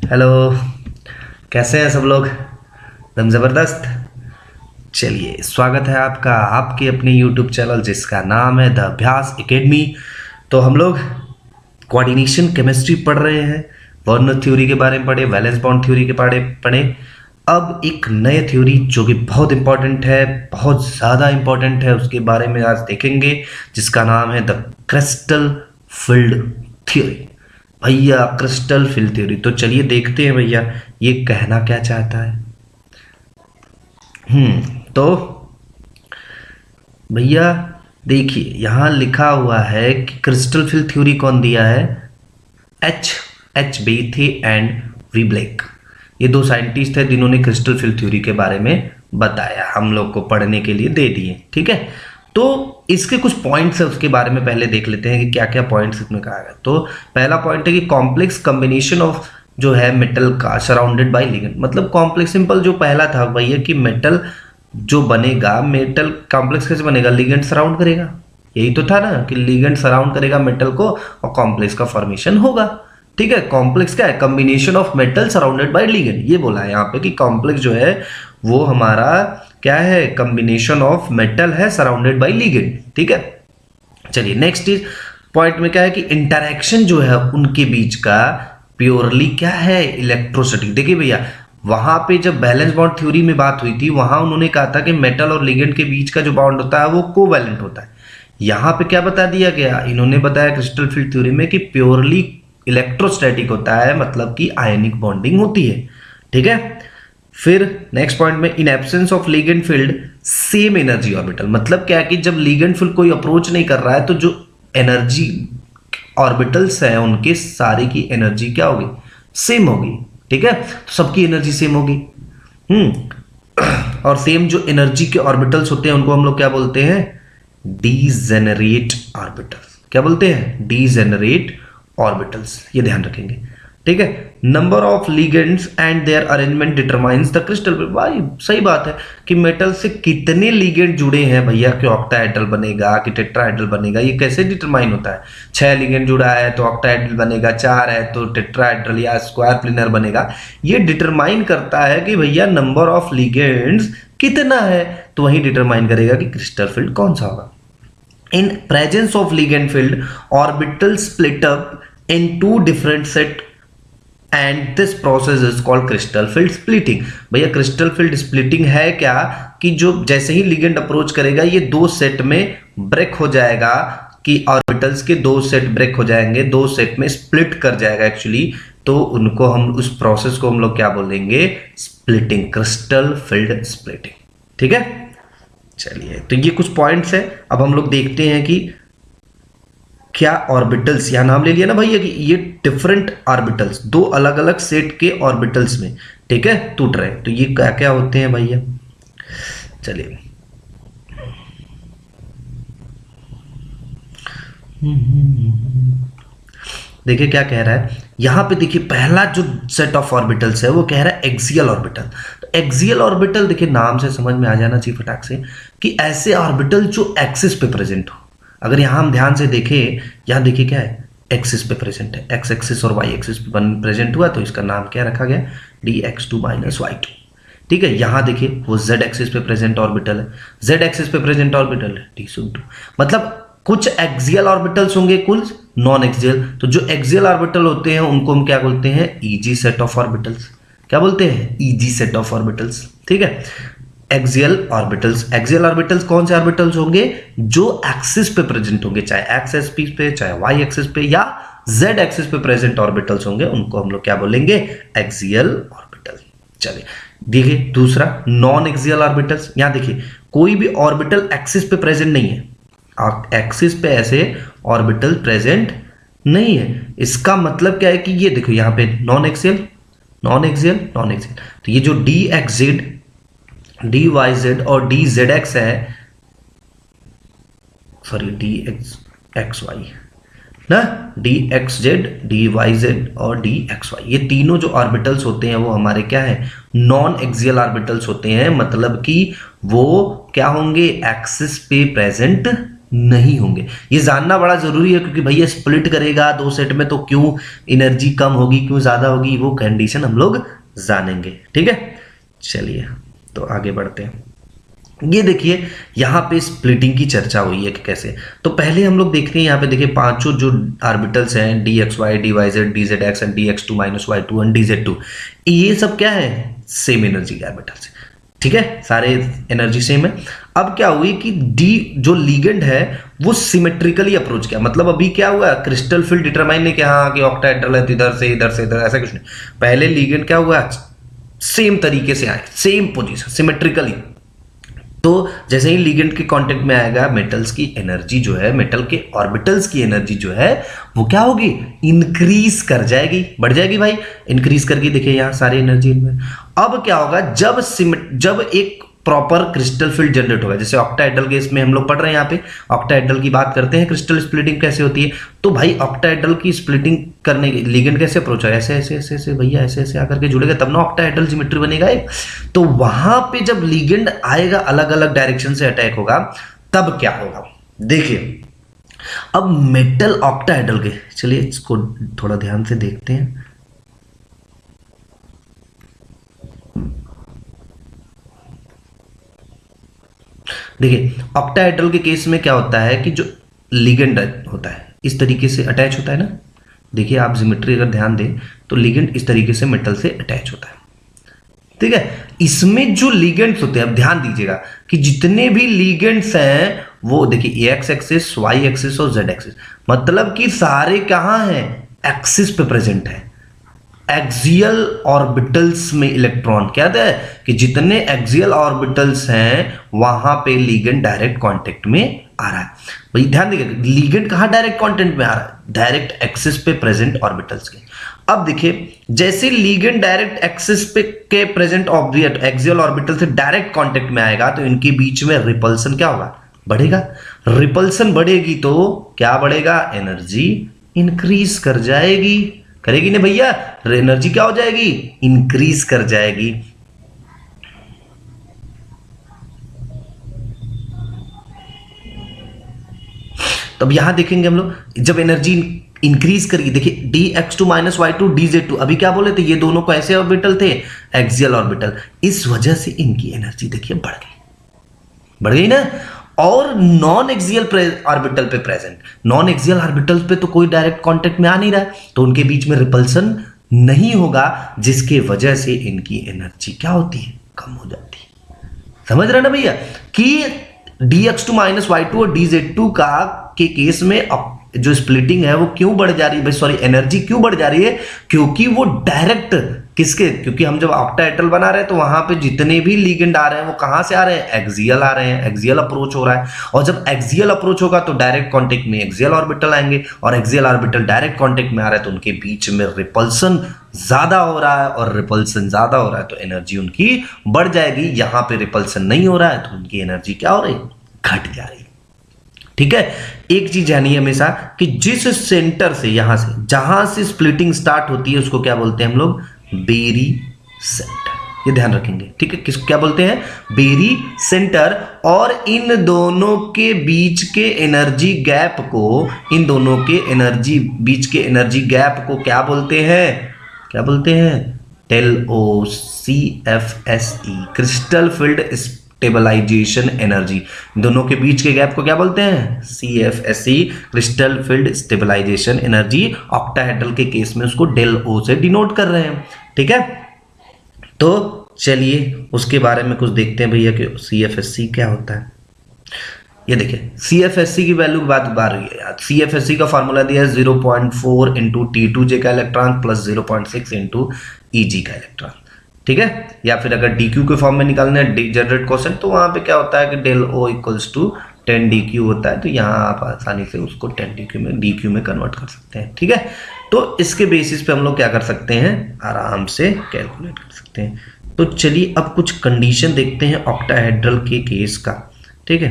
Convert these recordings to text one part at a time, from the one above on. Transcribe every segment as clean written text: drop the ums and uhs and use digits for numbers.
Hello. कैसे हैं सब लोग? एकदम ज़बरदस्त। चलिए, स्वागत है आपका आपके अपने यूट्यूब चैनल जिसका नाम है द अभ्यास एकेडमी। तो हम लोग कोऑर्डिनेशन केमिस्ट्री पढ़ रहे हैं। वर्नर थ्योरी के बारे में पढ़े, वैलेंस बॉन्ड थ्योरी के बारे में पढ़े। अब एक नए थ्योरी जो कि बहुत इंपॉर्टेंट है, बहुत ज़्यादा इंपॉर्टेंट है, उसके बारे में आज देखेंगे, जिसका नाम है द क्रिस्टल फील्ड थ्योरी। भैया क्रिस्टल फील्ड थ्योरी, तो चलिए देखते हैं भैया ये कहना क्या चाहता है। तो भैया देखिए यहाँ लिखा हुआ है कि क्रिस्टल फील्ड थ्योरी कौन दिया है? H Bethe and Vleck. ये दो साइंटिस्ट है जिन्होंने क्रिस्टल फील्ड थ्योरी के बारे में बताया, हम लोग को पढ़ने के लिए दे दिए। ठीक है, तो इसके कुछ पॉइंट्स है, उसके बारे में पहले देख लेते हैं कि क्या क्या पॉइंट्स इसमें कहा गया। तो पहला पॉइंट है कि कॉम्प्लेक्स कॉम्बिनेशन ऑफ जो है मेटल का सराउंडेड बाय लिगेंड। मतलब कॉम्प्लेक्स सिंपल जो पहला था वही है कि मेटल जो बनेगा, मेटल कॉम्प्लेक्स कैसे बनेगा? लिगेंड सराउंड करेगा। यही तो था ना कि लिगेंड सराउंड करेगा मेटल को और कॉम्प्लेक्स का फॉर्मेशन होगा। ठीक है, कॉम्प्लेक्स क्या है? Combination of metal surrounded by ligand. ये बोला है यहाँ पे कि कॉम्प्लेक्स जो है वो हमारा क्या है? कॉम्बिनेशन ऑफ मेटल है सराउंडेड बाय लिगेंड। ठीक है, चलिए नेक्स्ट इज पॉइंट में क्या है कि इंटरैक्शन जो है उनके बीच का प्योरली क्या है? इलेक्ट्रोस्टैटिक। देखिए भैया वहां पे जब बैलेंस बॉन्ड थ्योरी में बात हुई थी वहां उन्होंने कहा था कि मेटल और लिगेंड के बीच का जो बॉन्ड होता है वो कोवैलेंट होता है। यहाँ पे क्या बता दिया गया? इन्होंने बताया क्रिस्टल फील्ड थ्योरी में कि प्योरली इलेक्ट्रोस्टैटिक होता है, मतलब कि आयनिक बॉन्डिंग होती है। ठीक है, फिर नेक्स्ट पॉइंट में in absence of ligand field same energy orbital. मतलब क्या है कि जब लिगेंड फील्ड कोई अप्रोच नहीं कर रहा है तो जो एनर्जी ऑर्बिटल्स हैं उनके सारे की एनर्जी क्या होगी? सेम होगी। ठीक है, तो सबकी एनर्जी सेम होगी। और सेम जो एनर्जी के ऑर्बिटल्स होते हैं उनको हम लोग क्या बोलते हैं? Degenerate orbitals. क्या बोलते हैं? Degenerate orbitals. ये ध्यान रखेंगे। ठीक है, number of ligands and their arrangement determines the crystal. भाई सही बात है कि मेटल से कितने लिगेंड जुड़े हैं भैया, कि ऑक्टाहेड्रल बनेगा कि टेट्राहेड्रल बनेगा, ये कैसे डिटरमाइन होता है? 6 लिगेंड जुड़ा है तो ऑक्टाहेड्रल बनेगा, 4 है तो टेट्राहेड्रल या स्क्वायर प्लेनर बनेगा। ये डिटरमाइन करता है कि भैया नंबर ऑफ लिगेंड्स कितना है, तो वही डिटरमाइन करेगा कि क्रिस्टल फील्ड कौन सा होगा। In presence of ligand field, orbitals split up in two different set and this process is called crystal field splitting। भैया क्रिस्टल फील्ड स्प्लिटिंग है क्या? कि जो जैसे ही लिगेंड अप्रोच करेगा ये दो सेट में ब्रेक हो जाएगा, कि ऑर्बिटल्स के दो सेट ब्रेक हो जाएंगे, दो सेट में स्प्लिट कर जाएगा एक्चुअली। तो उनको हम उस प्रोसेस को हम लोग क्या बोलेंगे? Splitting, crystal field splitting. ठीक है, चलिए तो ये कुछ पॉइंट्स है। अब हम लोग देखते हैं कि क्या ऑर्बिटल्स, यहां नाम ले लिया ना भैया कि ये डिफरेंट ऑर्बिटल्स, दो अलग अलग सेट के ऑर्बिटल्स में, ठीक है, टूट रहे हैं। तो ये क्या क्या होते हैं भैया? चलिए देखिए क्या कह रहा है यहां पे। देखिए पहला जो सेट ऑफ ऑर्बिटल्स है वो कह रहा है एक्सियल ऑर्बिटल। तो एक्सियल ऑर्बिटल देखिए नाम से समझ में आ जाना चाहिए फटाक से कि ऐसे ऑर्बिटल जो एक्सिस पे प्रेजेंट हो। अगर यहां हम ध्यान से देखें, यहां देखिए क्या है? एक्सिस पे प्रेजेंट है, एक्स एक्सिस और वाई एक्सिस पे प्रेजेंट हुआ तो इसका नाम क्या रखा गया? dx2 - y2। ठीक है, यहां देखिए वो z एक्सिस पे प्रेजेंट ऑर्बिटल है, z एक्सिस पे प्रेजेंट ऑर्बिटल है d2। मतलब कुछ एक्सियल ऑर्बिटल्स होंगे, कुछ नॉन एक्सियल। तो जो एक्सियल ऑर्बिटल होते हैं उनको हम क्या बोलते हैं? Easy set of orbitals. क्या बोलते हैं? Easy set of orbitals. ठीक है, एक्सियल ऑर्बिटल्स। एक्सियल ऑर्बिटल्स कौन से ऑर्बिटल्स होंगे? जो एक्सिस पे प्रेजेंट होंगे, चाहे एक्स एक्सिस पे, चाहे वाई एक्सिस पे या जेड एक्सिस पे प्रेजेंट ऑर्बिटल्स होंगे, उनको हम लोग क्या बोलेंगे? Axial orbital. चलिए देखिए दूसरा नॉन एक्सियल ऑर्बिटल्स। यहां देखिए कोई भी ऑर्बिटल एक्सिस पे प्रेजेंट नहीं है, एक्सिस पे ऐसे ऑर्बिटल प्रेजेंट नहीं है। इसका मतलब क्या है कि ये देखो यहां पे non axial, non axial, non axial. तो ये जो D X Z, D Y Z और डी जेड एक्स है, सॉरी डी एक्स वाई ना, D X Z, D Y Z और डी एक्स वाई, ये तीनों जो ऑर्बिटल्स होते हैं वो हमारे क्या है? नॉन एक्सियल ऑर्बिटल्स होते हैं। मतलब कि वो क्या होंगे? एक्सिस पे प्रेजेंट नहीं होंगे। ये जानना बड़ा जरूरी है क्योंकि भैया स्प्लिट करेगा दो सेट में तो क्यों एनर्जी कम होगी क्यों ज्यादा होगी, वो कंडीशन हम लोग जानेंगे। ठीक है, चलिए तो आगे बढ़ते हैं। ये देखिए यहाँ पे स्प्लिटिंग की चर्चा हुई है कि कैसे, तो पहले हम लोग देखते हैं यहाँ पे देखिए पांचों जो ऑर्बिटल्स हैं D X Y D Y Z D Z X and D X two minus Y two and D Z two, ये सब क्या है, सेम एनर्जी के ऑर्बिटल्स है। ठीक है, सारे एनर्जी सेम है। अब क्या हुई कि डी जो लीगेंड है वो सिमेट्रिकली अप्रोच किया, मतलब अभी क्या हुआ, क्रिस्टल फील्ड डिटरमाइन नहीं किया हाँ कि ऑक्टाहेड्रल है तो इधर से इधर से इधर, ऐसा कुछ नहीं। पहले लीगेंड क्या हुआ, सेम तरीके से आए, सेम पोजीशन सिमेट्रिकली। तो जैसे ही लिगेंड के कांटेक्ट में आएगा मेटल्स की एनर्जी जो है, मेटल के ऑर्बिटल्स की एनर्जी जो है वो क्या होगी, इंक्रीज कर जाएगी, बढ़ जाएगी भाई, इंक्रीज करके देखिए यहाँ सारी एनर्जी इनमें। अब क्या होगा, जब एक प्रॉपर क्रिस्टल फील्ड जनरेट होगा, जैसे ऑक्टाहेड्रल केस में हम लोग पढ़ रहे हैं, यहाँ पे ऑक्टाहेड्रल की बात करते हैं, क्रिस्टल स्प्लिटिंग कैसे होती है, तो भाई ऑक्टाहेड्रल की स्प्लिटिंग करने के लिगेंड कैसे अप्रोच है, ऐसे ऐसे ऐसे ऐसे भैया ऐसे ऐसे आकर के जुड़ेगा तब ना ऑक्टाहेड्रल ज्योमेट्री बनेगा एक। तो वहां पे जब लिगेंड आएगा अलग अलग डायरेक्शन से अटैक होगा तब क्या होगा, देखिए अब मेटल ऑक्टाहेड्रल के, चलिए इसको थोड़ा ध्यान से देखते हैं। देखिए ऑक्टाहेड्रल के केस में क्या होता है कि जो लिगेंड होता है इस तरीके से अटैच होता है ना, देखिए आप ज्योमेट्री अगर ध्यान दें तो लिगेंड इस तरीके से मेटल से अटैच होता है। ठीक है, इसमें जो लिगेंड्स होते हैं, अब ध्यान दीजिएगा कि जितने भी लिगेंड्स हैं वो देखिए एक्स एक्सिस, वाई एक्सिस और जेड एक्सिस, मतलब कि सारे कहां हैं, एक्सिस पे प्रेजेंट है। एक्सियल ऑर्बिटल्स में इलेक्ट्रॉन क्या है कि जितने एक्सियल ऑर्बिटल्स हैं वहां पे लिगेंड डायरेक्ट कांटेक्ट में आ रहा है। भाई ध्यान दीजिएगा लिगेंड कहां डायरेक्ट कांटेक्ट में आ रहा है, डायरेक्ट एक्सिस पे प्रेजेंट ऑर्बिटल्स के। अब देखिए जैसे लिगेंड डायरेक्ट एक्सिस पे के प्रेजेंट ऑब्जेक्ट एक्सियल ऑर्बिटल से डायरेक्ट कांटेक्ट में आएगा तो इनके बीच में रिपल्सन क्या होगा, बढ़ेगा। रिपल्सन बढ़ेगी तो क्या बढ़ेगा, एनर्जी इंक्रीज कर जाएगी, करेगी ना भैया, एनर्जी क्या हो जाएगी, इंक्रीज कर जाएगी। तो अब यहां देखेंगे हम लोग जब एनर्जी इंक्रीज करेगी, देखिए D X two minus Y two D Z two, अभी क्या बोले थे ये दोनों को ऐसे ऑर्बिटल थे, एक्सियल ऑर्बिटल, इस वजह से इनकी एनर्जी देखिए बढ़ गई ना। और नॉन एक्सियल ऑर्बिटल पे प्रेजेंट, नॉन एक्सियल ऑर्बिटल पे तो कोई डायरेक्ट कांटेक्ट में आ नहीं रहा है तो उनके बीच में रिपल्सन नहीं होगा, जिसके वजह से इनकी एनर्जी क्या होती है, कम हो जाती है। समझ रहे ना भैया कि D X two minus Y two और डी जेड टू का के केस में जो स्प्लिटिंग है वो क्यों बढ़ जा रही है, सॉरी एनर्जी क्यों बढ़ जा रही है, क्योंकि वो डायरेक्ट किसके, क्योंकि हम जब ऑक्टाहेड्रल बना रहे हैं तो वहां पे जितने भी लिगेंड आ रहे हैं वो कहां से आ रहे हैं, एक्सियल आ रहे हैं, एक्सियल अप्रोच हो रहा है। और जब एक्सियल अप्रोच होगा तो डायरेक्ट कांटेक्ट में एक्सियल ऑर्बिटल आएंगे, और एक्सियल ऑर्बिटल डायरेक्ट कांटेक्ट में आ रहा है तो उनके बीच में रिपल्सन ज्यादा हो रहा है, और रिपल्सन ज्यादा हो रहा है तो एनर्जी उनकी बढ़ जाएगी। यहां पे रिपल्सन नहीं हो रहा है तो उनकी एनर्जी क्या हो रही, घट जा रही। ठीक है, एक चीज जानिए हमेशा कि जिस सेंटर से यहां से जहां से स्प्लिटिंग स्टार्ट होती है उसको क्या बोलते हैं हम लोग, बेरी सेंटर, ये ध्यान रखेंगे। ठीक है, किसको क्या बोलते हैं, बेरी सेंटर। और इन दोनों के बीच के एनर्जी गैप को, इन दोनों के एनर्जी बीच के एनर्जी गैप को क्या बोलते हैं, क्या बोलते हैं, टेल O C F S E, crystal field stabilization energy. दोनों के बीच के गैप को क्या बोलते हैं, CFSE, crystal field stabilization energy. Octahedral के केस में उसको डेल ओ से डिनोट कर रहे हैं। ठीक है, तो चलिए उसके बारे में कुछ देखते हैं भैया कि CFSE क्या होता है। ये देखिए CFSE की वैल्यू बात बार रही है यार, CFSE का फॉर्मूला दिया है 0.4 इंटू T2J का इलेक्ट्रॉन प्लस 0.6 इंटू EG का इलेक्ट्रॉन। ठीक है, या फिर अगर DQ के फॉर्म में निकालना है जनरेट क्वेश्चन तो वहां पे क्या होता है कि del O equals to 10 DQ होता है, तो यहाँ आप आसानी से उसको 10 DQ में कन्वर्ट कर सकते हैं। ठीक है, तो इसके बेसिस पे हम लोग क्या कर सकते हैं, आराम से कैलकुलेट कर सकते हैं। तो चलिए अब कुछ कंडीशन देखते हैं ऑक्टाहेड्रल के केस का। ठीक है,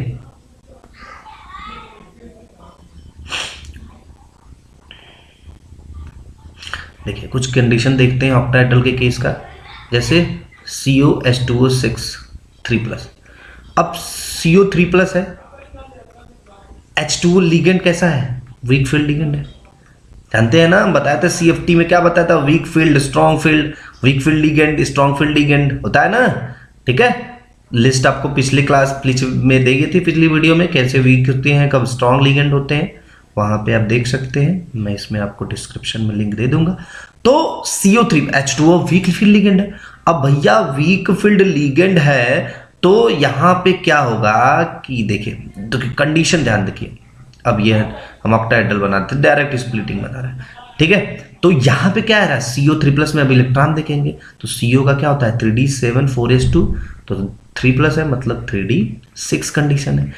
देखिए कुछ कंडीशन देखते हैं ऑक्टाहेड्रल के केस का, जैसे COH2O6 3+। अब CO3+ है, H2O लिगेंड कैसा है? वीक फील्ड लिगेंड है, जानते हैं ना, हम बताया था CFT में, क्या बताया था? Weak field, strong field, weak field ligand, strong field ligand होता है ना, ठीक है। लिस्ट आपको पिछली क्लास में दी गई थी, पिछली वीडियो में, कैसे वीक होते हैं, कब स्ट्रॉन्ग लिगेंड होते हैं, वहां पे आप देख सकते हैं, मैं इसमें आपको डिस्क्रिप्शन में लिंक दे दूंगा। तो CO3 H2O weak field ligand है। अब भैया वीक फील्ड लिगेंड है तो यहां पे क्या होगा कि देखिए, तो कंडीशन ध्यान देखिए, अब ये हम ऑक्टाहेड्रल बनाते हैं, डायरेक्ट स्प्लिटिंग बना रहे हैं, ठीक है। तो यहाँ पे क्या आ रहा है? CO3+ में अब इलेक्ट्रॉन देखेंगे तो CO का क्या होता है? 3d7 4s2, तो 3+ है, मतलब 3d6 कंडीशन है।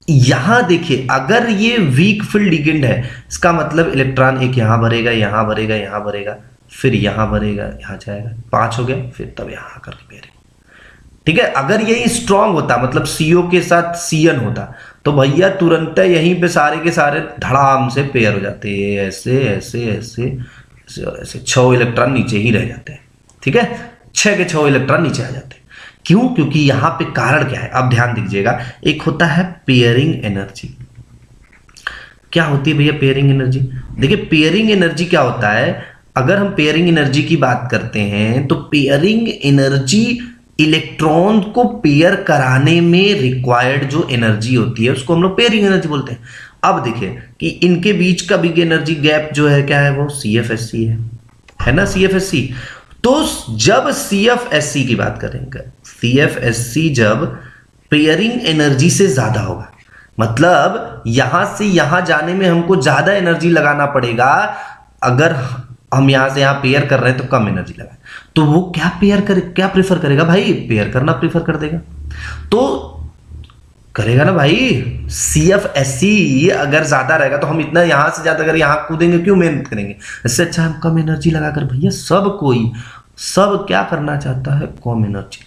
यहां देखिए, अगर ये वीक फील्ड लिगेंड है, इसका मतलब इलेक्ट्रॉन एक यहां भरेगा, यहां भरेगा, यहां भरेगा, फिर यहां भरेगा, यहां जाएगा, 5 हो गया, फिर तब यहां आकर के भरेगा, ठीक है। अगर यही स्ट्रांग होता, मतलब CO के साथ CN होता, तो भैया तुरंत यहीं पे सारे के सारे धड़ाम से पेयर हो जाते हैं, ऐसे ऐसे ऐसे ऐसे और ऐसे, 6 इलेक्ट्रॉन नीचे ही रह जाते हैं, ठीक है। 6 के 6 इलेक्ट्रॉन नीचे आ जाते हैं। क्यों? क्योंकि यहां पे कारण क्या है, अब ध्यान दीजिएगा। एक होता है पेयरिंग एनर्जी। क्या होती है भैया पेयरिंग एनर्जी? देखिए, पेयरिंग एनर्जी क्या होता है, अगर हम पेयरिंग एनर्जी की बात करते हैं तो पेयरिंग एनर्जी इलेक्ट्रॉन को पेयर कराने में रिक्वायर्ड जो एनर्जी होती है उसको हम लोग पेयरिंग एनर्जी बोलते हैं। अब देखिए कि इनके बीच का बिग एनर्जी गैप जो है क्या है, वो CFSC है ना, CFSC। तो जब CFSC की बात करेंगे, CFSC जब पेयरिंग एनर्जी से ज्यादा होगा, मतलब यहां से यहां जाने में हमको ज्यादा एनर्जी लगाना पड़ेगा, अगर हम यहां से यहां पेयर कर रहे हैं तो कम एनर्जी लगाए, तो वो क्या क्या प्रेफर करेगा भाई? पेयर करना प्रेफर कर देगा, तो करेगा ना भाई। CFSC अगर ज्यादा रहेगा तो हम इतना यहां से ज्यादा अगर यहां कूदेंगे, क्यों मेहनत करेंगे? इससे अच्छा हम कम एनर्जी लगाकर, भैया सब क्या करना चाहता है? कम एनर्जी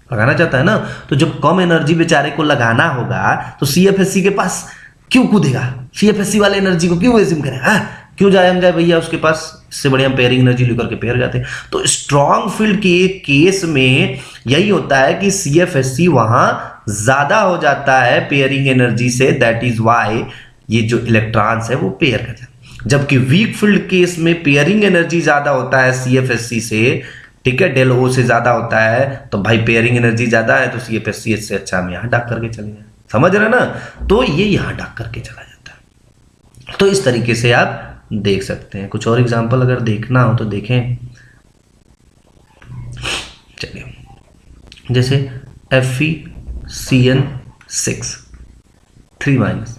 लगाना चाहता है ना। तो जब कम एनर्जी बेचारे को लगाना होगा तो CFSC के पास क्यों कूदेगा? CFSC वाले एनर्जी को क्यों वेजिम करें? क्यों जाए हम जाए भैया उसके पास? इससे बढ़िया हम पेयरिंग एनर्जी लेकर के पेयर जाते हैं। तो स्ट्रॉन्ग फील्ड के केस में यही होता है कि CFSC वहां ज्यादा हो जाता है पेयरिंग एनर्जी से, दैट इज वाई ये जो इलेक्ट्रॉन्स है वो पेयर कर जाते हैं। जबकि वीक फील्ड केस में पेयरिंग एनर्जी ज्यादा होता है CFSC से, ठीक है, डेल O से ज्यादा होता है, तो भाई पेयरिंग एनर्जी ज्यादा है तो CFSC इससे अच्छा हम यहां डक करके चले जाए, समझ रहे ना। तो ये यहां डक करके चला जाता है। तो इस तरीके से आप देख सकते हैं। कुछ और एग्जांपल अगर देखना हो तो देखें, चलिए, जैसे FeCN6 3-,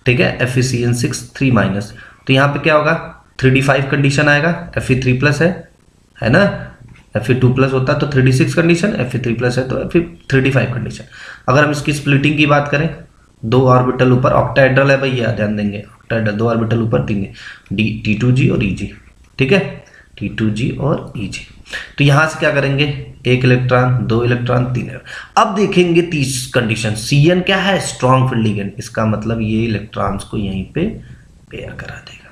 ठीक है, FeCN6 3-, तो यहां पे क्या होगा? 3d5 कंडीशन आएगा, Fe3+ है ना, Fe2+ होता तो 3d6 कंडीशन, Fe3+ है तो Fe3d5 कंडीशन। अगर हम इसकी स्प्लिटिंग की बात करें, 2 ऑर्बिटल ऊपर, ऑक्टाहेड्रल है भैया, ध्यान देंगे, ऑक्टाहेड्रल 2 ऑर्बिटल ऊपर देंगे, T2G और EG, ठीक है, T2G और EG। तो यहां से क्या करेंगे? 1 इलेक्ट्रॉन, 2 इलेक्ट्रॉन, 3 इलेक्ट्रॉन। अब देखेंगे 30 कंडीशन, CN क्या है? स्ट्रॉन्ग फील्ड लिगेंड, इसका मतलब ये इलेक्ट्रॉन्स को यहीं पे पेयर करा देगा,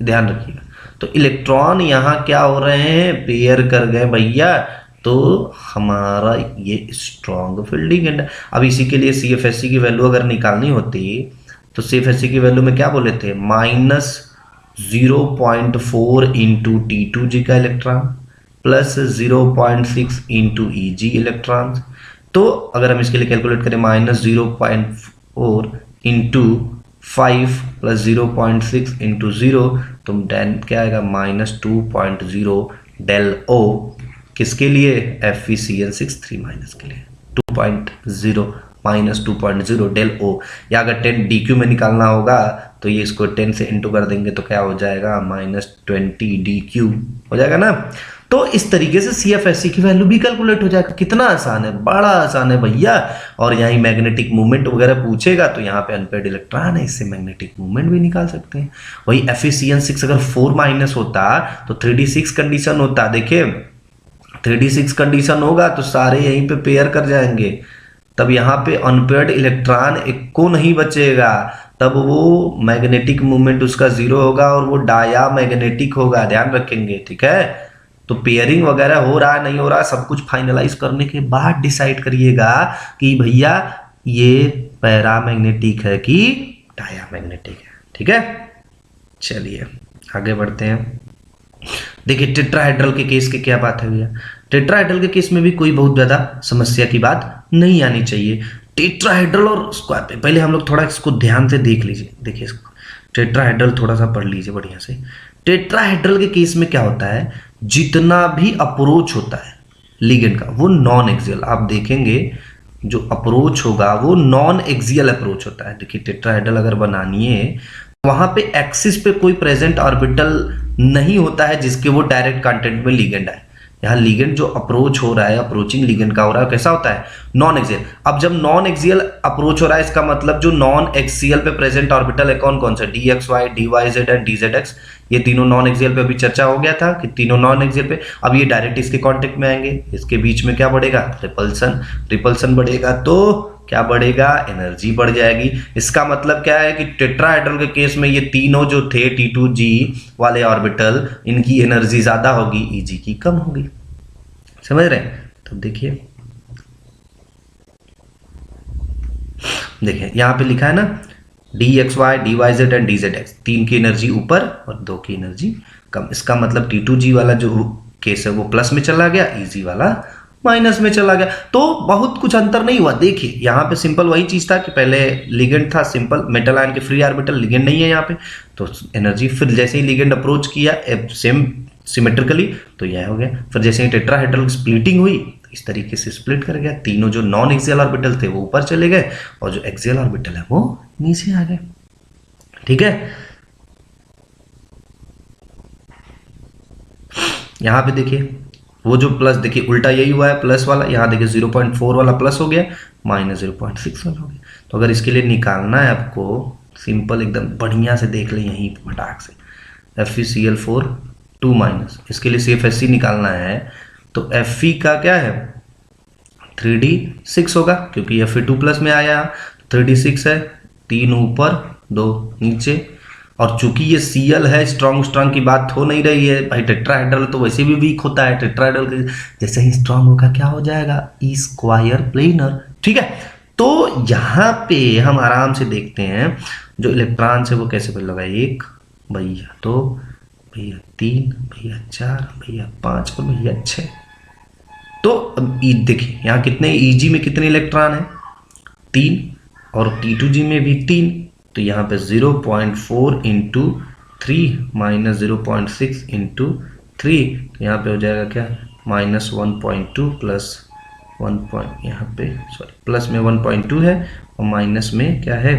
ध्यान रखिएगा। तो इलेक्ट्रॉन यहां क्या हो रहे हैं? पेयर कर गए भैया, तो हमारा ये स्ट्रॉन्ग फील्ड लिगेंड है। अब इसी के लिए CFSC की वैल्यू अगर निकालनी होती तो CFSC की वैल्यू में क्या बोले थे? -0.4 इंटू T2G का electron plus 0.6 into EG electron. तो अगर हम इसके लिए कैलकुलेट करें, -0.4 इंटू 5 प्लस 0.6 इंटू 0, तो क्या आएगा? -2.0 डेल O, किसके लिए? FeCN6 3- के लिए 2.0 -2.0 डेल O। या अगर 10 DQ में निकालना होगा तो ये इसको 10 से इंटू कर देंगे तो क्या हो जाएगा? -20 DQ हो जाएगा ना। तो इस तरीके से CFSC की वैल्यू भी कैलकुलेट हो जाएगा। कितना आसान है, बड़ा आसान है भैया। और यहीं मैग्नेटिक मूवमेंट वगैरह पूछेगा तो यहाँ पे अनपेयर्ड इलेक्ट्रॉन है, इससे मैग्नेटिक मूवमेंट भी निकाल सकते हैं। वही FeCN6 अगर 4- होता तो 3d6 कंडीशन होता। देखिए 3d6 कंडीशन होगा तो सारे यहीं पे पेयर कर जाएंगे, तब यहाँ पे अनपेयर्ड इलेक्ट्रॉन एक को नहीं बचेगा, तब वो मैग्नेटिक मूवमेंट उसका 0 होगा और वो डाया मैग्नेटिक होगा, ध्यान रखेंगे, ठीक है। तो पेयरिंग वगैरह हो रहा है नहीं हो रहा, सब कुछ फाइनलाइज करने के बाद डिसाइड करिएगा कि भैया ये पैरामैग्नेटिक है कि डायामैग्नेटिक है। ठीक है, चलिए आगे बढ़ते हैं। देखिए टेट्राहेड्रल के केस की क्या बात है भैया, टेट्राहेड्रल के केस में भी कोई बहुत ज्यादा समस्या की बात नहीं आनी चाहिए। टेट्राहेड्रल और स्क्वायर पे पहले हम लोग थोड़ा इसको ध्यान से देख लीजिए। देखिए इसको टेट्राहेड्रल थोड़ा सा पढ़ लीजिए बढ़िया से। टेट्राहेड्रल के केस में क्या होता है, जितना भी अप्रोच होता है लिगेंड का वो नॉन एक्सियल, आप देखेंगे जो अप्रोच होगा वो नॉन एक्सियल अप्रोच होता है। देखिए टेट्राहेड्रल अगर बनानी है वहां पे एक्सिस पे कोई प्रेजेंट ऑर्बिटल नहीं होता है जिसके वो डायरेक्ट कांटेक्ट में लिगेंड है। यहाँ लिगेंड जो अप्रोच हो रहा है, अप्रोचिंग लिगेंड का हो रहा है, कैसा होता है, नॉन एक्सियल। अब जब नॉन एक्सियल अप्रोच हो रहा है इसका मतलब जो नॉन एक्सियल पे प्रेजेंट ऑर्बिटल है कौन कौन सा, D X Y, D Y Z and D Z X, ये तीनों नॉन एक्सियल पे अभी चर्चा हो गया था कि तीनों नॉन एक्सियल पे। अब ये डायरेक्ट इसके कांटेक्ट में आएंगे, इसके बीच में क्या बढ़ेगा, रिपल्सन, रिपल्सन बढ़ेगा तो क्या बढ़ेगा, एनर्जी बढ़ जाएगी। इसका मतलब क्या है कि टेट्राहेड्रल के केस में ये तीनों जो थे T2G वाले ऑर्बिटल, इनकी एनर्जी ज्यादा होगी, Eg की कम होगी। समझ रहे हैं? तो देखिए यहां पे लिखा है ना dxy, dyz एंड dzx, तीन की एनर्जी ऊपर और दो की एनर्जी कम। इसका मतलब T2G वाला जो केस है वो प्लस में चला गया, Eg वाला माइनस में चला गया। तो बहुत कुछ अंतर नहीं हुआ। देखिए यहाँ पे सिंपल वही चीज था कि पहले लिगेंड था सिंपल मेटल आयन के फ्री ऑर्बिटल, लिगेंड नहीं है यहाँ पे, तो एनर्जी फिर जैसे ही लिगेंड अप्रोच किया सेम सिमेट्रिकली तो यह हो गया। फिर जैसे ही टेट्राहेड्रल स्प्लिटिंग हुई इस तरीके से स्प्लिट कर गया, तीनों जो नॉन एक्सियल ऑर्बिटल थे वो ऊपर चले गए और जो एक्सियल ऑर्बिटल है वो नीचे आ गए। ठीक है, यहां पे देखिए वो जो प्लस, देखिए उल्टा यही हुआ है प्लस वाला, यहाँ देखिए 0.4 वाला प्लस हो गया, माइनस 0.6 वाला हो गया। तो अगर इसके लिए निकालना है आपको सिंपल एकदम बढ़िया से देख लें यहीं फटाक से, FeCl4 2 माइनस, इसके लिए CFSC निकालना है तो Fe का क्या है 3d6 होगा क्योंकि Fe2 प्लस में आया, 3d6 है, 3 ऊपर 2 नीचे। और चूंकि ये Cl है, स्ट्रॉन्ग की बात हो नहीं रही है भाई, टेट्राहेड्रल तो वैसे भी वीक होता है, टेट्राहेड्रल जैसे ही स्ट्रॉन्ग होगा क्या हो जाएगा, ई स्क्वायर प्लेनर। ठीक है, तो यहाँ पे हम आराम से देखते हैं जो इलेक्ट्रॉन है वो कैसे बदलेगा, 1 भैया 2 भैया 3 भैया 4 भैया 5 और भैया 6। तो देखिए यहाँ कितने Eg में कितने इलेक्ट्रॉन है 3 और T2G में भी 3, तो यहाँ पे 0.4 इंटू 3 माइनस 0.6 इंटू 3, तो यहाँ पे हो जाएगा क्या -1.2 प्लस 1. यहाँ पे सॉरी प्लस में 1.2 है और माइनस में क्या है,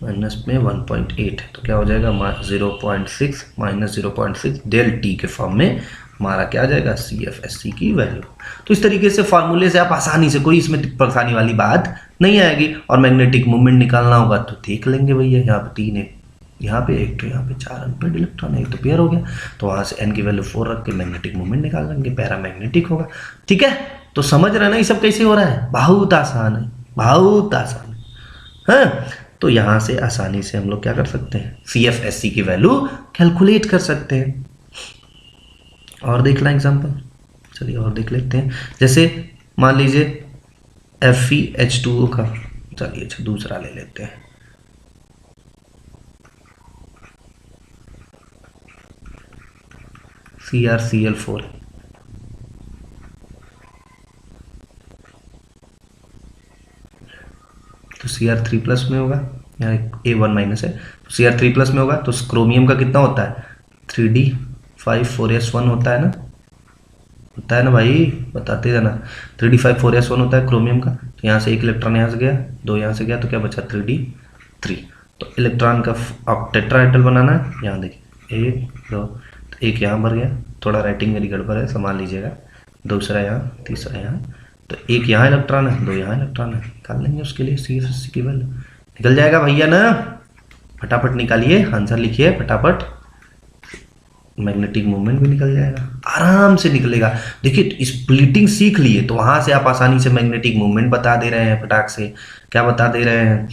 माइनस में 1.8 है, तो क्या हो जाएगा 0.6 माइनस 0.6 डेल टी के फॉर्म में हमारा क्या आ जाएगा CFSC की वैल्यू। तो इस तरीके से फॉर्मूले से आप आसानी से, कोई इसमें परेशानी वाली बात नहीं आएगी। और मैग्नेटिक मोमेंट निकालना होगा तो देख लेंगे भैया, यहाँ पे 3 है, यहाँ पे 1 तो यहाँ पे 4 अनपेयर्ड इलेक्ट्रॉन है, एक तो पेयर हो गया, तो वहां से n की वैल्यू 4 रख के मैग्नेटिक मोमेंट निकाल लेंगे, पैरामैग्नेटिक होगा। ठीक है, तो समझ रहे ना ये सब कैसे हो रहा है, बहुत आसान है, बहुत आसान है। तो यहां से आसानी से हम लोग क्या कर सकते हैं, CFSC की वैल्यू कैलकुलेट कर सकते हैं। और देख लें एग्जाम्पल, चलिए और देख लेते हैं। जैसे मान लीजिए FeH2O का, चलिए अच्छा दूसरा ले लेते हैं, CrCl4, तो Cr3 प्लस में होगा, यहाँ A1 माइनस है, तो Cr3 प्लस में होगा, तो क्रोमियम का कितना होता है 3d5 4s1 होता है ना भाई, बताते जाना, 3d5 4s1 होता है क्रोमियम का। तो यहाँ से एक इलेक्ट्रॉन यहाँ से गया, 2 यहाँ से गया, तो क्या बचा 3d3। तो इलेक्ट्रॉन का अब टेट्राहेड्रल बनाना है, यहाँ देखिए 1 2, तो एक यहाँ भर गया, थोड़ा राइटिंग मेरी गड़बड़ है संभाल लीजिएगा, दूसरा यहाँ, तीसरा यहाँ, तो एक यहाँ इलेक्ट्रॉन है, 2 यहाँ इलेक्ट्रॉन है, निकाल लेंगे उसके लिए CFSC की वैल्यू निकल जाएगा भैया ना। फटाफट निकालिए, आंसर लिखिए फटाफट, मैग्नेटिक मूवमेंट भी निकल जाएगा, आराम से निकलेगा। देखिए स्प्लिटिंग सीख लिए तो वहां से आप आसानी से मैग्नेटिक मूवमेंट बता दे रहे हैं, फटाक से क्या बता दे रहे हैं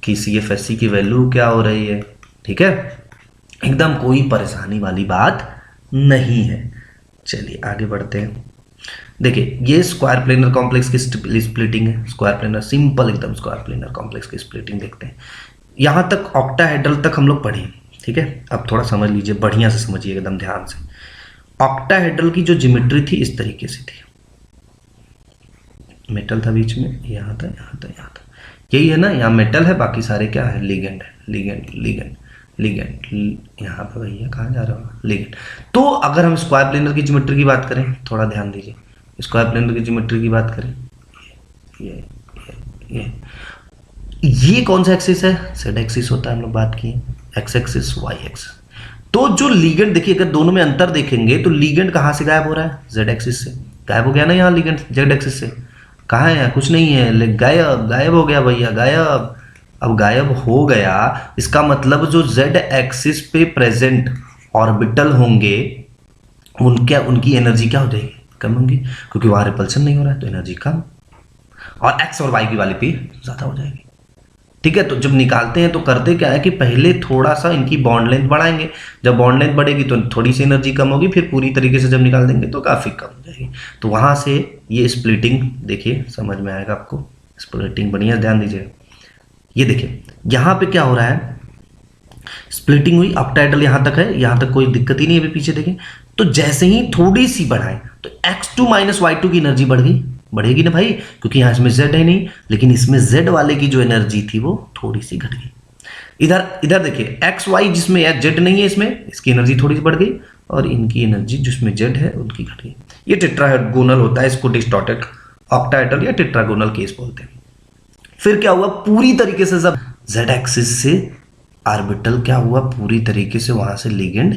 कि CFSC की वैल्यू क्या हो रही है। ठीक है, एकदम कोई परेशानी वाली बात नहीं है। चलिए आगे बढ़ते हैं। देखिए ये स्क्वायर प्लेनर कॉम्प्लेक्स की स्प्लिटिंग है, स्क्वायर प्लेनर सिंपल एकदम स्क्वायर प्लेनर कॉम्प्लेक्स की स्प्लिटिंग देखते हैं। यहाँ तक ऑक्टाहेड्रल तक हम लोग पढ़े, ठीक है। अब थोड़ा समझ लीजिए, बढ़िया से समझिए एकदम ध्यान से। ऑक्टाहेड्रल की जो ज्योमेट्री थी इस तरीके से थी, मेटल था बीच में, यहाँ था यहाँ था यहाँ था, यही है ना, यहाँ मेटल है, बाकी सारे क्या है, लिगेंड है, लिगेंड लिगेंड लिगेंड, यहाँ पे भैया कहाँ जा रहा हूँ, लिगेंड। तो अगर हम स्क्वायर प्लेनर की ज्योमेट्री की बात करें, थोड़ा ध्यान दीजिए, स्क्वायर प्लेनर की ज्योमेट्री की बात करें, ये कौन सा एक्सिस है, जेड एक्सिस होता है, हम लोग बात किए, एक्स एक्सिस वाई एक्सिस। तो जो लिगेंड देखिए, अगर दोनों में अंतर देखेंगे तो लिगेंड कहाँ से गायब हो रहा है, जेड एक्सिस से गायब हो गया ना, यहाँ लिगेंड जेड एक्सिस से कहाँ है, कुछ नहीं है, गायब गायब हो गया भैया, गायब। अब गायब हो गया, इसका मतलब जो जेड एक्सिस पे प्रेजेंट ऑर्बिटल होंगे उनकी एनर्जी क्या हो जाएगी, कम होंगी, क्योंकि वहां रिपल्सन नहीं हो रहा है तो एनर्जी कम, और एक्स और वाई की वाली पे ज्यादा हो जाएगी, ठीक है। तो जब निकालते हैं तो करते क्या है कि पहले थोड़ा सा इनकी बॉन्ड लेंथ बढ़ाएंगे, जब बॉन्ड लेंथ बढ़ेगी तो थोड़ी सी एनर्जी कम होगी, फिर पूरी तरीके से जब निकाल देंगे तो काफ़ी कम हो जाएगी। तो वहाँ से ये स्प्लिटिंग देखिए समझ में आएगा आपको, स्प्लिटिंग बढ़िया ध्यान दीजिएगा। ये देखिए यहाँ पे क्या हो रहा है, स्प्लिटिंग हुई, ऑक्टाहेड्रल यहाँ तक है, यहाँ तक कोई दिक्कत ही नहीं है, अभी पीछे देखें तो जैसे ही थोड़ी सी बढ़ाएं तो x2 माइनस y2 की एनर्जी बढ़ गई, बढ़ेगी ना भाई, क्योंकि यहाँ इसमें z है नहीं, लेकिन इसमें z वाले की जो एनर्जी थी वो थोड़ी सी घट गई। इधर इधर देखिए एक्स वाई जिसमें z नहीं है, इसमें इसकी एनर्जी थोड़ी सी बढ़ गई, और इनकी एनर्जी जिसमें z है उनकी घट गई। ये टेट्रागोनल होता है, इसको डिस्टॉर्टेड ऑक्टाहेड्रल या टेट्रागोनल केस बोलते हैं। फिर क्या हुआ, पूरी तरीके से जब z एक्सिस से ऑर्बिटल क्या हुआ, पूरी तरीके से वहां से लिगेंड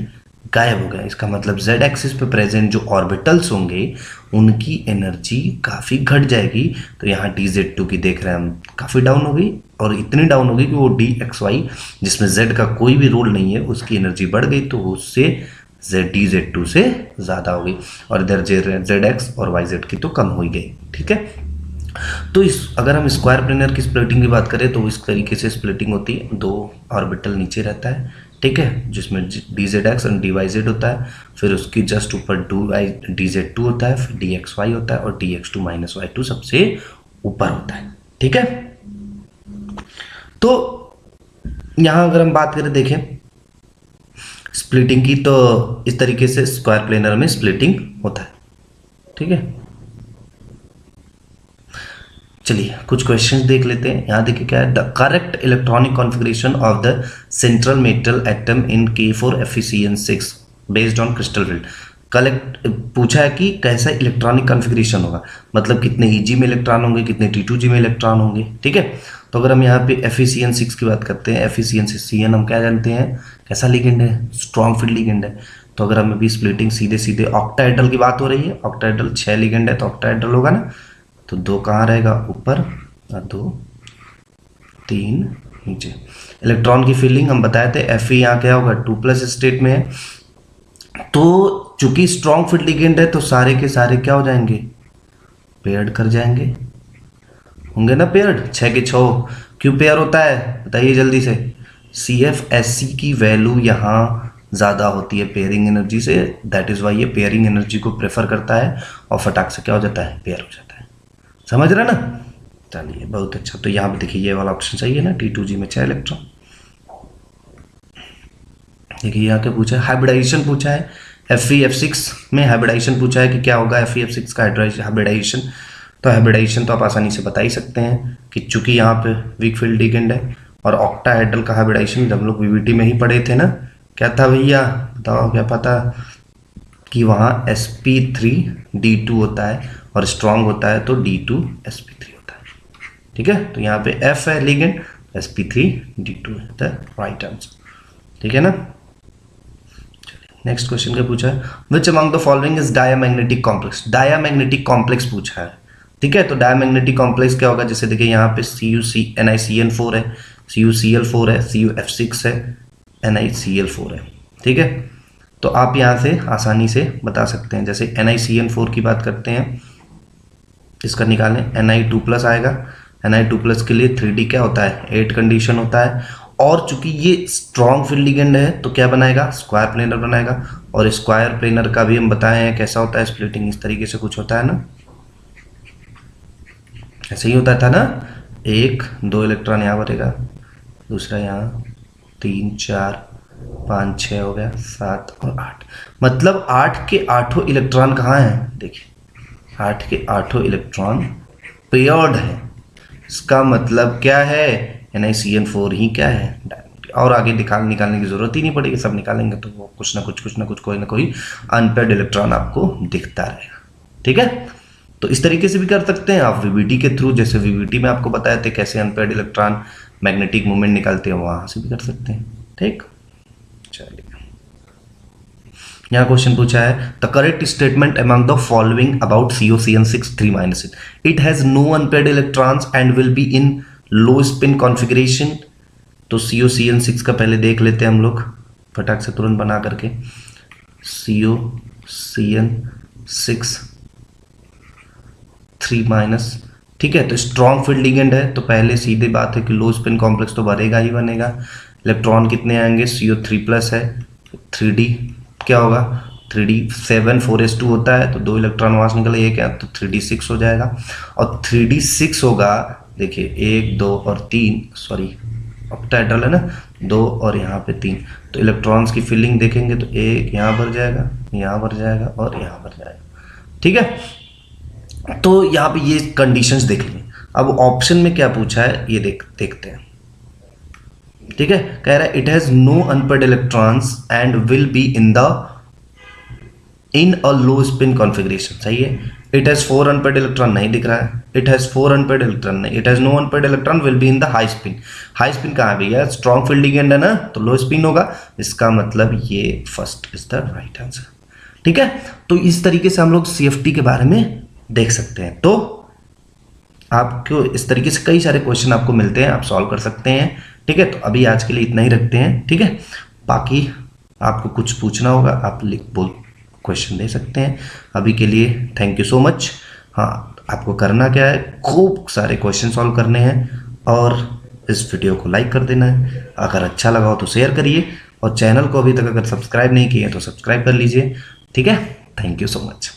गायब हो गया। इसका मतलब z एक्सिस पे प्रेजेंट जो ऑर्बिटल्स होंगे उनकी एनर्जी काफ़ी घट जाएगी। तो यहाँ dz2 की देख रहे हैं हम, काफ़ी डाउन हो गई, और इतनी डाउन हो गई कि वो dxy जिसमें z का कोई भी रोल नहीं है उसकी एनर्जी बढ़ गई, तो उससे dz2 से ज़्यादा हो गई, और इधर zx और yz की तो कम हो ही गई, ठीक है। तो अगर हम स्क्वायर प्लेनर की स्प्लिटिंग की बात करें तो इस तरीके से स्प्लिटिंग होती है, दो ऑर्बिटल नीचे रहता है, ठीक है, जिसमें dzx और dyz होता है, फिर उसकी जस्ट ऊपर dz2 होता है, फिर dxy होता है, और dx2 माइनस y2 सबसे ऊपर होता है, ठीक है। तो यहां अगर हम बात करें देखें स्प्लिटिंग की, तो इस तरीके से स्क्वायर प्लेनर में स्प्लिटिंग होता है, ठीक है। चलिए कुछ क्वेश्चंस देख लेते हैं। यहाँ देखिए क्या है, the correct electronic configuration of the central metal atom in K4FeCN6 based on crystal field. Collect पूछा है कि कैसा इलेक्ट्रॉनिक कॉन्फ़िगरेशन होगा, मतलब कितने Eg में इलेक्ट्रॉन होंगे, कितने T2G में इलेक्ट्रॉन होंगे, ठीक है। तो अगर हम यहाँ पे FeCN6 की बात करते हैं, FeCN6 Cn हम क्या जानते हैं, कैसा लिगेंड है, स्ट्रॉन्ग फील्ड लिगेंड है। तो अगर हम अभी स्प्लिटिंग सीधे सीधे ऑक्टाहेड्रल की बात हो रही है, ऑक्टाहेड्रल 6 लिगेंड है तो ऑक्टाहेड्रल होगा ना, तो 2 कहाँ रहेगा ऊपर और 2 3 नीचे। इलेक्ट्रॉन की फीलिंग हम बताए थे, Fe यहाँ क्या होगा 2+ स्टेट में है, तो चूंकि स्ट्रॉन्ग फील्ड लिगेंड है तो सारे के सारे क्या हो जाएंगे, पेयर्ड कर जाएंगे, होंगे ना पेयर्ड, 6 के 6। क्यों पेयर होता है बताइए जल्दी से, CFSC की वैल्यू यहाँ ज़्यादा होती है पेयरिंग एनर्जी से, दैट इज़ वाई ये पेयरिंग एनर्जी को प्रेफर करता है, और फटाक से क्या हो जाता है, पेयर हो जाता है, समझ रहे ना। चलिए बहुत अच्छा। तो यहाँ पे देखिए ये वाला ऑप्शन सही है ना, T2G में 6 इलेक्ट्रॉन। देखिए यहाँ क्या पूछा है, हाइब्रिडाइजेशन पूछा है, Fe(F6) में हाइब्रिडाइजेशन पूछा है कि क्या होगा Fe(F6) का हाइब्रिडाइजेशन। तो हाइब्रिडाइजेशन तो आप आसानी से बता ही सकते हैं कि चूंकि यहाँ पे वीक फील्ड लिगेंड है, और ऑक्टाहेड्रल का हाइब्रिडाइजेशन जब हम लोग VVT में ही पढ़े थे ना, क्या था भैया बताओ, क्या पता, कि वहाँ sp3d2 होता है और स्ट्रॉन्ग होता है तो d2sp3 होता है, ठीक है। तो यहाँ पे F है लिगेंड, sp3d2 है द राइट आंसर, ठीक है ना। नेक्स्ट क्वेश्चन क्या पूछा है, which among the following is diamagnetic complex. Diamagnetic complex पूछा है, ठीक है। तो डायामैग्नेटिक कॉम्प्लेक्स क्या होगा, जैसे देखिए यहाँ पे NiCN4 है, CuCl4 है, CuF6 है, NiCl4 है, ठीक है। तो आप यहाँ से आसानी से बता सकते हैं, जैसे NiCN4 की बात करते हैं, इसका निकालें, Ni2+ आएगा, Ni2+ के लिए 3D क्या होता है, 8 कंडीशन होता है, और चूंकि ये स्ट्रॉन्ग फील्ड लिगेंड है तो क्या बनाएगा, स्क्वायर प्लेनर बनाएगा। और स्क्वायर प्लेनर का भी हम बताए हैं कैसा होता है स्प्लिटिंग, इस तरीके से कुछ होता है ना, ऐसे ही होता था ना, 1 2 इलेक्ट्रॉन यहाँ भरेगा, दूसरा यहाँ 3 4 5 6 हो गया, 7 और 8, मतलब 8 के 8 इलेक्ट्रॉन कहाँ हैं, देखिए 8 के 8 इलेक्ट्रॉन पेयर्ड है। इसका मतलब क्या है, NiCN4 ही क्या है, और आगे निकालने की जरूरत ही नहीं पड़ेगी, सब निकालेंगे तो वो कुछ ना कुछ कोई ना कोई अनपेयर्ड इलेक्ट्रॉन आपको दिखता रहेगा। ठीक है, तो इस तरीके से भी कर सकते हैं आप VBT के थ्रू, जैसे VBT में आपको बताए थे कैसे अनपेयर्ड इलेक्ट्रॉन मैग्नेटिक मोमेंट निकालते हैं, वहां से भी कर सकते हैं। ठीक, चलिए यहाँ क्वेश्चन पूछा है the correct statement among the following about COCN6 3- it has no unpaired electrons and will be in low spin configuration. तो COCN6 का पहले देख लेते हैं हम लोग फटाक से तुरंत बना करके, COCN6 3-, ठीक है, तो स्ट्रॉन्ग फील्ड लिगेंड है तो पहले सीधी बात है कि लो स्पिन कॉम्प्लेक्स तो बनेगा ही बनेगा। इलेक्ट्रॉन कितने आएंगे, CO3+ है, 3D क्या होगा, 3D 7 4s2 होता है तो 2 इलेक्ट्रॉन वहां से निकले, एक है तो 3D6 हो जाएगा। और 3D6 होगा, देखिए 1 2 और 3, सॉरी ऑक्टाहेड्रल है ना, 2 और यहाँ पे 3, तो इलेक्ट्रॉन्स की फिलिंग देखेंगे तो एक यहाँ भर जाएगा, यहाँ भर जाएगा और यहाँ भर जाएगा। ठीक है, तो यहाँ पे ये कंडीशंस देख लेंगे। अब ऑप्शन में क्या पूछा है ये देखते हैं। ठीक है, कह रहा है it has no unpaired electrons and will be in a low spin configuration, सही है। इट हैज 4 अनपेयर्ड इलेक्ट्रॉन नहीं दिख रहा है, इट हैज 4 अनपेयर्ड इलेक्ट्रॉन नहीं, it has no unpaired electron will be in the high spin. High spin कहाँ भी है, स्ट्रॉन्ग फील्ड लिगेंड है ना, तो लो स्पिन होगा, इसका मतलब ये first is the right answer. ठीक है, तो इस तरीके से हम लोग CFT के बारे में देख सकते हैं। तो आपको इस तरीके से कई सारे क्वेश्चन आपको मिलते हैं, आप सॉल्व कर सकते हैं। ठीक है, तो अभी आज के लिए इतना ही रखते हैं। ठीक है, बाकी आपको कुछ पूछना होगा आप बोल क्वेश्चन दे सकते हैं। अभी के लिए थैंक यू सो मच। हाँ, आपको करना क्या है, खूब सारे क्वेश्चन सॉल्व करने हैं और इस वीडियो को लाइक कर देना है। अगर अच्छा लगा हो तो शेयर करिए और चैनल को अभी तक अगर सब्सक्राइब नहीं किए तो सब्सक्राइब कर लीजिए। ठीक है, थैंक यू सो मच।